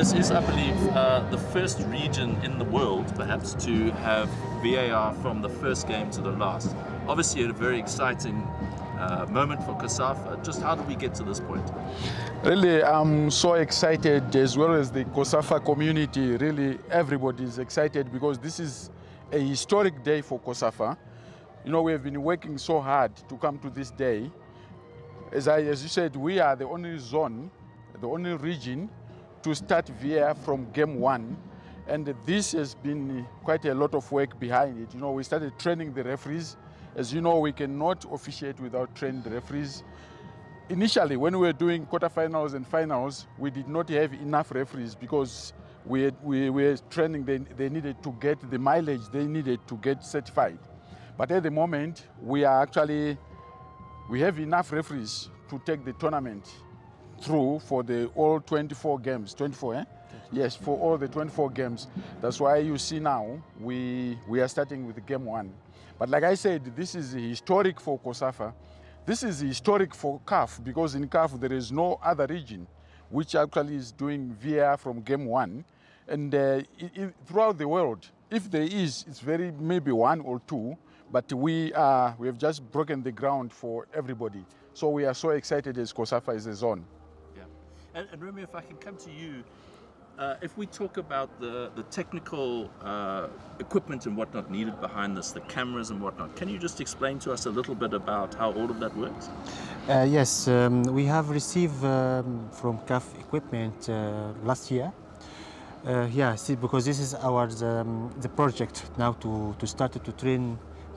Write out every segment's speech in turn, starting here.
This is, I believe, the first region in the world, perhaps, to have VAR from the first game to the last. Obviously, a very exciting moment for COSAFA. Just how did we get to this point? Really, I'm so excited, as well as the COSAFA community. Really, everybody is excited because this is a historic day for COSAFA. You know, we have been working so hard to come to this day. As you said, we are the only zone, the only region to start VAR from game one. And this has been quite a lot of work behind it. You know, we started training the referees. As you know, we cannot officiate without training the referees. Initially, when we were doing quarterfinals and finals, we did not have enough referees because we were training, they needed to get the mileage they needed to get certified. But at the moment, we have enough referees to take the tournament through for all 24 games. 24, eh? Yes, for all the 24 games. That's why you see now we are starting with game one. But like I said, this is historic for COSAFA. This is historic for CAF because in CAF there is no other region which actually is doing VAR from game one. And throughout the world, if there is, it's maybe one or two. But we have just broken the ground for everybody. So we are so excited as COSAFA is a zone. Yeah. And Ramy, if I can come to you, if we talk about the technical equipment and whatnot needed behind this, the cameras and whatnot, can you just explain to us a little bit about how all of that works? Yes, we have received from CAF equipment last year. Yeah, see, because this is the project now to start to train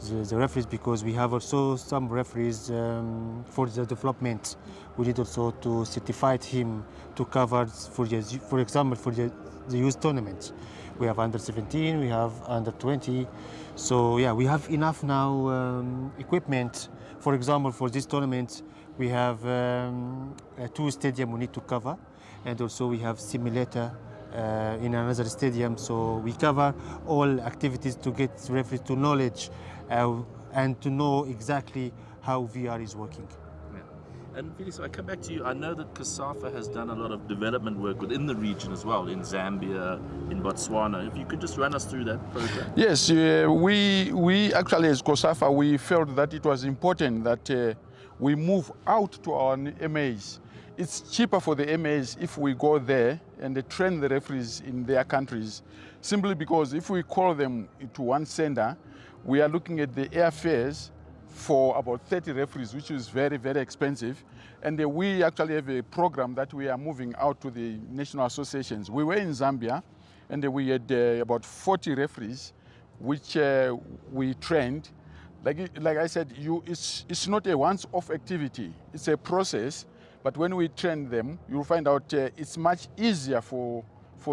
the referees, because we have also some referees for the development. We need also to certify him to cover, for example, for the youth tournament. We have under 17, we have under 20. So yeah, we have enough now equipment. For example, for this tournament, we have 2 stadiums we need to cover, and also we have simulator in another stadium. So we cover all activities to get referees to knowledge and to know exactly how VR is working. Yeah. And Felix, if I come back to you, I know that COSAFA has done a lot of development work within the region as well, in Zambia, in Botswana. If you could just run us through that program. Yes, we actually as COSAFA, we felt that it was important that we move out to our MAs. It's cheaper for the MAs if we go there and they train the referees in their countries, simply because if we call them to one center, we are looking at the airfares for about 30 referees, which is very, very expensive. And we actually have a program that we are moving out to the national associations. We were in Zambia, and we had about 40 referees, which we trained. Like I said, it's not a once-off activity. It's a process. But when we train them, you'll find out it's much easier for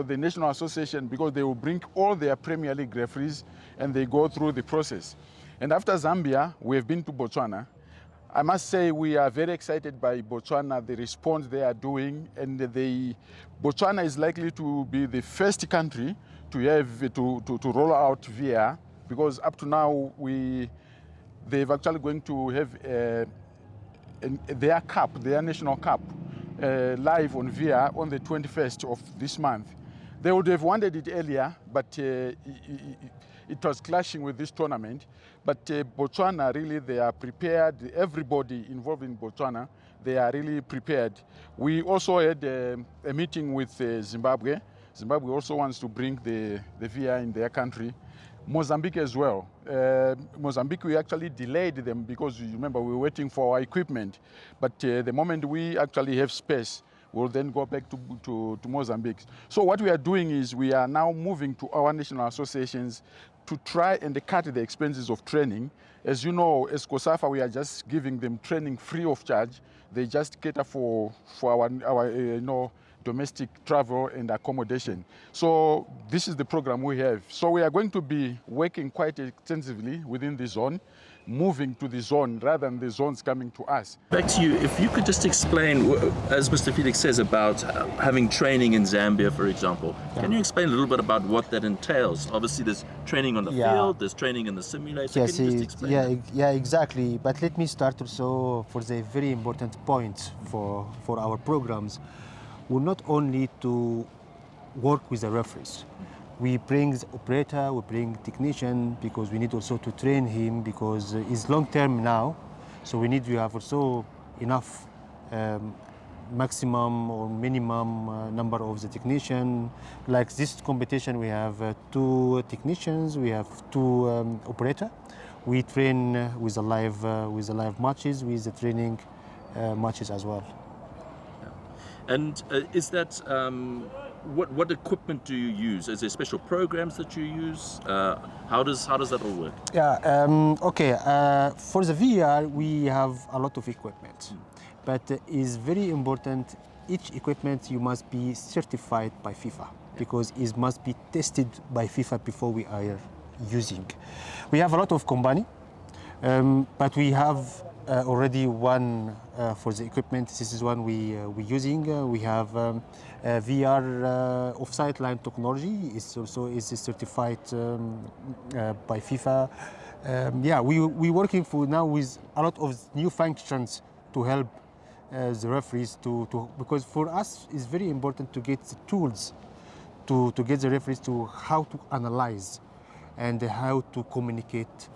the National Association because they will bring all their Premier League referees and they go through the process. And after Zambia, we have been to Botswana. I must say we are very excited by Botswana, the response they are doing, and Botswana is likely to be the first country to roll out VR, because up to now they've actually going to have their cup, their national cup, live on VR on the 21st of this month. They would have wanted it earlier, but it was clashing with this tournament. But Botswana, really, they are prepared. Everybody involved in Botswana, they are really prepared. We also had a meeting with Zimbabwe. Zimbabwe also wants to bring the VR in their country. Mozambique as well. Mozambique, we actually delayed them because you remember we were waiting for our equipment. But the moment we actually have space, we'll then go back to Mozambique. So what we are doing is we are now moving to our national associations to try and cut the expenses of training. As you know, as COSAFA, we are just giving them training free of charge. They just cater for our domestic travel and accommodation. So this is the program we have. So we are going to be working quite extensively within the zone, moving to the zone rather than the zones coming to us. Back to you, if you could just explain, as Mr. Felix says, about having training in Zambia, for example. Yeah. Can you explain a little bit about what that entails? Obviously, there's training on the field, there's training in the simulator. Yes, can you just explain yeah, exactly. But let me start also for the very important point for our programs. We're not only to work with the referees. We bring the operator, we bring technician, because we need also to train him, because it's long term now. So we need to have also enough maximum or minimum number of the technician. Like this competition, we have 2 technicians, we have 2 operator. We train with the live matches, with the training matches as well. Yeah. And is that what equipment do you use? Is there special programs that you use? How does that all work? Yeah. Okay. For the VR, we have a lot of equipment, but it's very important. Each equipment you must be certified by FIFA, because it must be tested by FIFA before we are using. We have a lot of company, but we have already one for the equipment. This is one we're using. We have VR off-site line technology. It's also certified by FIFA. Yeah, we're working for now with a lot of new functions to help the referees because for us it's very important to get the tools to get the referees to how to analyze and how to communicate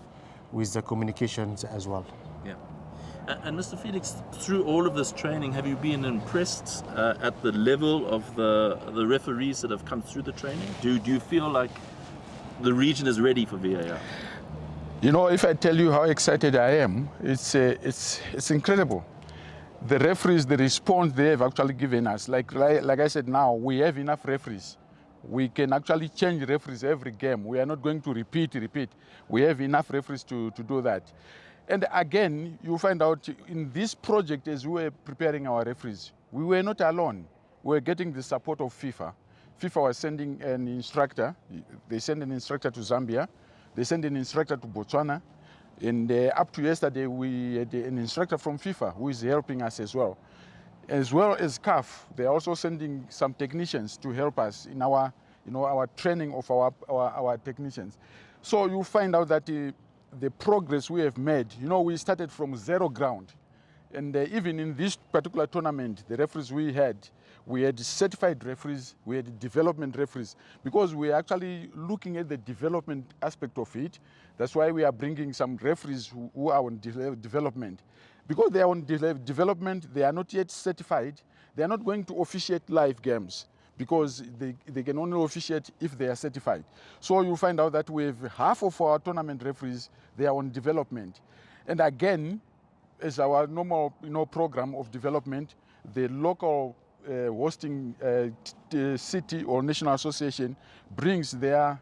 with the communications as well. Yeah. And Mr. Felix, through all of this training, have you been impressed at the level of the referees that have come through the training? Do you feel like the region is ready for VAR? You know, if I tell you how excited I am, it's incredible. The referees, the response they have actually given us, like I said now, we have enough referees. We can actually change referees every game. We are not going to repeat. We have enough referees to do that. And again, you find out in this project, as we were preparing our referees, we were not alone. We were getting the support of FIFA. FIFA was sending an instructor. They sent an instructor to Zambia. They sent an instructor to Botswana. And up to yesterday, we had an instructor from FIFA who is helping us as well as CAF. They are also sending some technicians to help us in our, our training of our technicians. So you find out that the progress we have made, we started from zero ground. And even in this particular tournament, the referees we had certified referees, we had development referees, because we are actually looking at the development aspect of it. That's why we are bringing some referees who are on development. Because they are on development, they are not yet certified. They are not going to officiate live games, because they can only officiate if they are certified. So you find out that we have half of our tournament referees, they are on development. And again, as our normal program of development, the local hosting city or national association brings their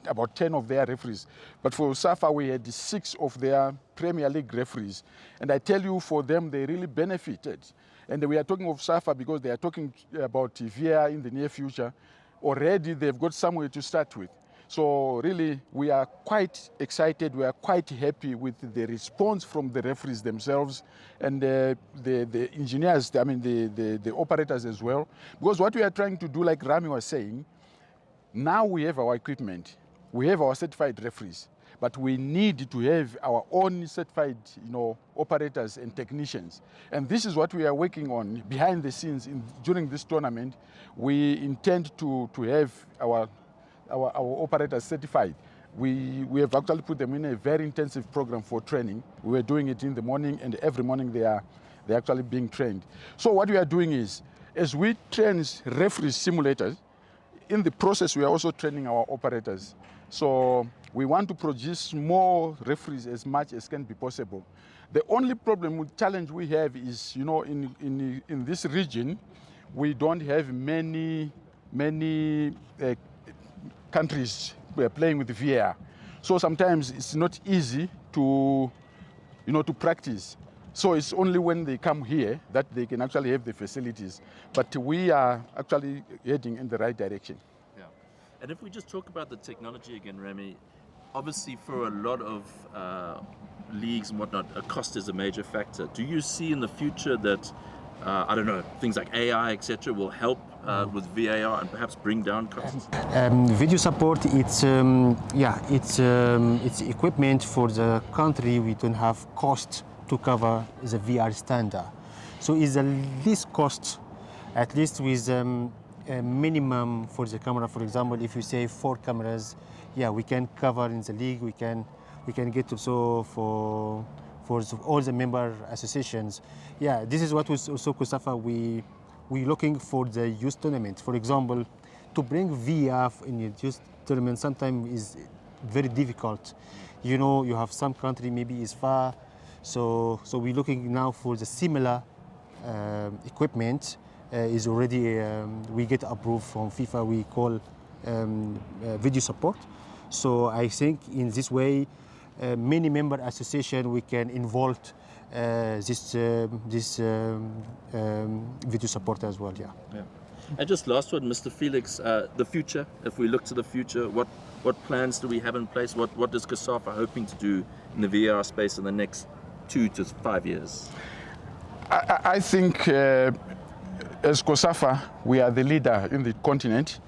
about 10 of their referees. But for SAFA, we had 6 of their Premier League referees. And I tell you, for them, they really benefited. And we are talking of SAFA because they are talking about VAR in the near future. Already, they've got somewhere to start with. So really, we are quite excited. We are quite happy with the response from the referees themselves and the engineers, the operators as well. Because what we are trying to do, like Ramy was saying, now we have our equipment, we have our certified referees, but we need to have our own certified, operators and technicians. And this is what we are working on behind the scenes during this tournament. We intend to have our operators certified. We have actually put them in a very intensive program for training. We were doing it in the morning, and every morning they're actually being trained. So what we are doing is, as we train referee simulators, in the process we are also training our operators. So we want to produce more referees as much as can be possible. The only challenge we have is, in this region, we don't have many countries playing with VAR. So sometimes it's not easy to practice. So it's only when they come here that they can actually have the facilities. But we are actually heading in the right direction. Yeah. And if we just talk about the technology again, Ramy, obviously for a lot of leagues and whatnot, cost is a major factor. Do you see in the future that, things like AI, etc., will help with VAR and perhaps bring down costs? Video support, it's equipment for the country. We don't have cost to cover the VR standard. So it's the least cost, at least with a minimum for the camera. For example, if you say 4 cameras, yeah, we can cover in the league. We can get also for all the member associations. Yeah, this is what was also COSAFA. We looking for the youth tournament. For example, to bring VAR in a youth tournament sometimes is very difficult. You know, you have some country maybe is far, so we're looking now for the similar equipment. Is already we get approved from FIFA. We call video support. So I think in this way, many member association we can involve this video support as well. Yeah. And just last one, Mr. Felix, the future. If we look to the future, what plans do we have in place? What is COSAFA hoping to do in the VR space in the next 2 to 5 years? I think as COSAFA, we are the leader in the continent,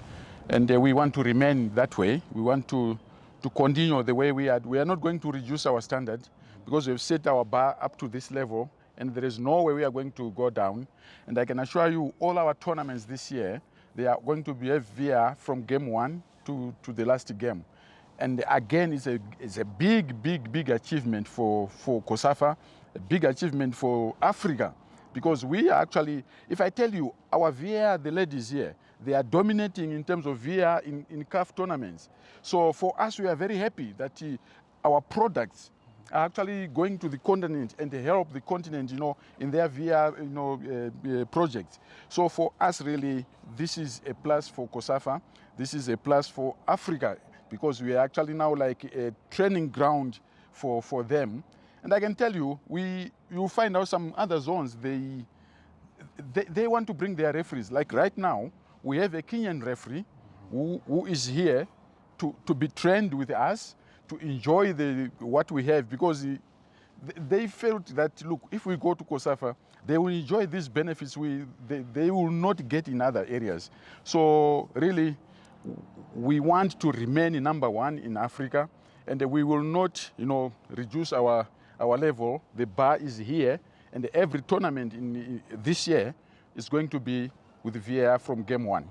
and we want to remain that way. We want to continue the way we are. We are not going to reduce our standard because we've set our bar up to this level, and there is no way we are going to go down. And I can assure you, all our tournaments this year, they are going to be VR from game 1 to the last game. And again, it's a big achievement for COSAFA, a big achievement for Africa. Because we are actually, if I tell you, our VR, the ladies here, they are dominating in terms of VR in CAF tournaments. So for us, we are very happy that our products are actually going to the continent and they help the continent, you know, in their VR, you know, projects. So for us, really, this is a plus for COSAFA. This is a plus for Africa because we are actually now like a training ground for them. And I can tell you, you'll find out some other zones, they want to bring their referees. Like right now, we have a Kenyan referee who is here to be trained with us, to enjoy what we have, because they felt that, look, if we go to COSAFA, they will enjoy these benefits they will not get in other areas. So really, we want to remain #1 in Africa, and we will not, you know, reduce our level. The bar is here, and every tournament in this year is going to be with VAR from game 1.